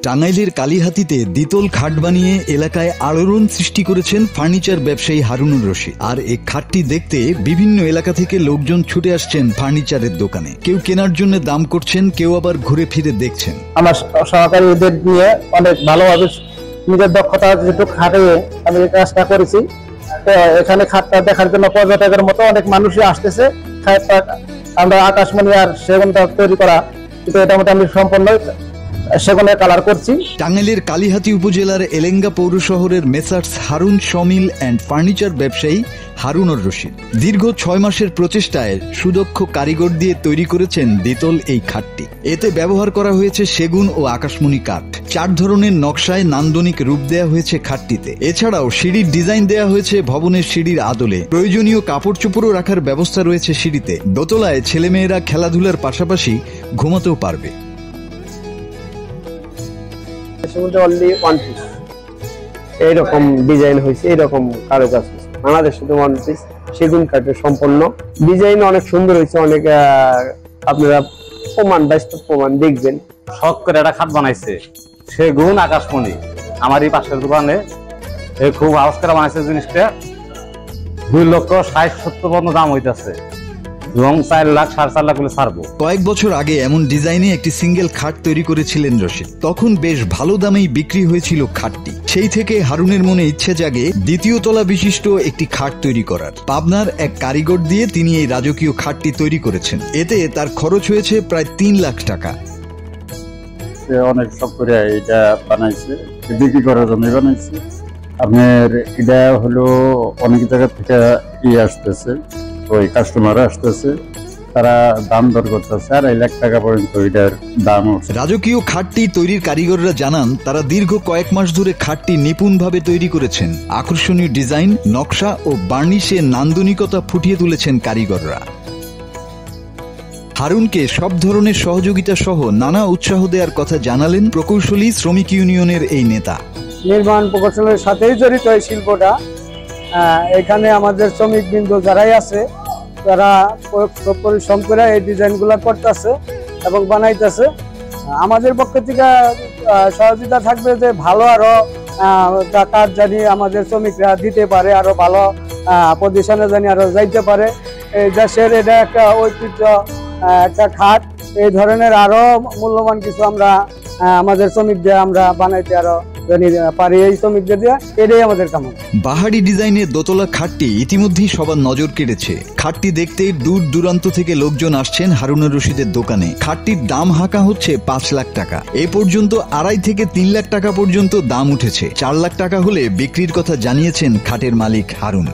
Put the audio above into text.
টাঙ্গাইলের কালীহাতিতে দ্বিতল খাট বানিয়ে এলাকায় আলোড়ন সৃষ্টি করেছেন ফার্নিচার ব্যবসায়ী হারুনুর রশিদ। আর এই খাটটি দেখতে বিভিন্ন এলাকা থেকে লোকজন ছুটে আসছেন ফার্নিচারের দোকানে। কেউ কেনার জন্য দাম করছেন, কেউ আবার ঘুরে ফিরে দেখছেন। আমার সহকারীদের নিয়ে অনেক ভালোভাবে নিজের দক্ষতা যেটুকু খাটিয়ে আমি এই কাজটা করেছি। তো এখানে খাটটা দেখার জন্য পর্যটকের মতো অনেক মানুষই আসতেছে। খাটটা আমরা আকাশমণি আর সেগুনটা তৈরি করা, কিন্তু এটা মোটামুটি সম্পূর্ণ সেগুনের কালার করছি। টাঙ্গাইলের কালীহাতি উপজেলার এলেঙ্গা পৌর শহরের মেসার্স হারুন শমিল অ্যান্ড ফার্নিচার ব্যবসায়ী হারুনুর রশিদ দীর্ঘ 6 মাসের প্রচেষ্টায় সুদক্ষ কারিগর দিয়ে তৈরি করেছেন দ্বিতল এই খাটটি। এতে ব্যবহার করা হয়েছে সেগুন ও আকাশমণি কাঠ। 4 ধরনের নকশায় নান্দনিক রূপ দেয়া হয়েছে খাটটিতে। এছাড়াও সিঁড়ির ডিজাইন দেয়া হয়েছে ভবনের সিঁড়ির আদলে। প্রয়োজনীয় কাপড় চোপড়ও রাখার ব্যবস্থা রয়েছে সিঁড়িতে। দোতলায় ছেলেমেয়েরা খেলাধুলার পাশাপাশি ঘুমাতেও পারবে। এইরকম ডিজাইন হয়েছে, এইরকম কারুকাজ হয়েছে। বাংলাদেশ শুধু ওয়ান পিস সেগুন কাঠের সম্পন্ন ডিজাইন অনেক সুন্দর হয়েছে। অনেক আপনারা বাস্তব প্রমাণ দেখবেন। শখ করে একটা খাট বানাইছে সেগুন আকাশমণি। আমার এই পাশের দোকানে খুব আবিষ্কার বানাইছে জিনিসটা। 2,60,70 পর্যন্ত দাম হইতেছে এবং 4 লাখ 4.5 লাখ করে ছাড়বো। কয়েক বছর আগে এমন ডিজাইনে একটি সিঙ্গেল খাট তৈরি করেছিলেন রশিদ। তখন বেশ ভালো দামেই বিক্রি হয়েছিল খাটটি। সেই থেকে হারুনের মনে ইচ্ছে জাগে দ্বিতীয় তলা বিশিষ্ট একটি খাট তৈরি করার। পাবনার এক কারিগর দিয়ে তিনি এই রাজকীয় খাটটি তৈরি করেছেন। এতে তার খরচ হয়েছে প্রায় 3 লাখ টাকা। অনেক শখ করে এটা বানাইছে, বিক্রি করার জন্য বানাইছে। আপনার এটা হলো অনেক জায়গা থেকে আসতেছে, ওই কাস্টমার আসতেছে, তারা দাম দর করতেছে 2.5 লাখ টাকা পর্যন্ত এটার দাম। রাজকীয় খাটটি তৈরির কারিগররা জানান তারা দীর্ঘ কয়েক মাস ধরে খাটটি নিপুণভাবে তৈরি করেছেন। আকর্ষণীয় ডিজাইন, নকশা ও বার্নিশে নান্দনিকতা ফুটিয়ে তুলেছেন কারিগররা। হারুনকে সব ধরনের সহযোগিতা সহ নানা উৎসাহ দেওয়ার কথা জানালেন প্রকৌশলী শ্রমিক ইউনিয়নের এই নেতা। নির্মাণ প্রকৌশলের সাথেই জড়িত এই শিল্পটা। এখানে আমাদের শ্রমিক বিন্দু যারাই আছে তারা পরিশ্রম করে এই ডিজাইনগুলো করতেছে এবং বানাইতেছে। আমাদের পক্ষ থেকে সহযোগিতা থাকবে যে ভালো আরো কাজ জানি আমাদের শ্রমিকরা দিতে পারে, আরো ভালো পজিশনে জানি আরো যাইতে পারে। এই দেশের এটা একটা ঐতিহ্য, একটা খাট। এই ধরনের আরো মূল্যবান কিছু আমরা আমাদের শ্রমিকদের আমরা বানাইতে আরো পারি। এই শ্রমিকদের দিয়ে এটাই আমাদের কামনা। বাহারি ডিজাইনের দোতলা খাটটি ইতিমধ্যেই সবার নজর কেড়েছে। খাটটি দেখতে দূর দূরান্ত থেকে লোকজন আসছেন হারুনুর রশিদের দোকানে। খাটটির দাম হাঁকা হচ্ছে 5 লাখ টাকা। এ পর্যন্ত 2.5 থেকে 3 লাখ টাকা পর্যন্ত দাম উঠেছে। 4 লাখ টাকা হলে বিক্রির কথা জানিয়েছেন খাটের মালিক হারুন।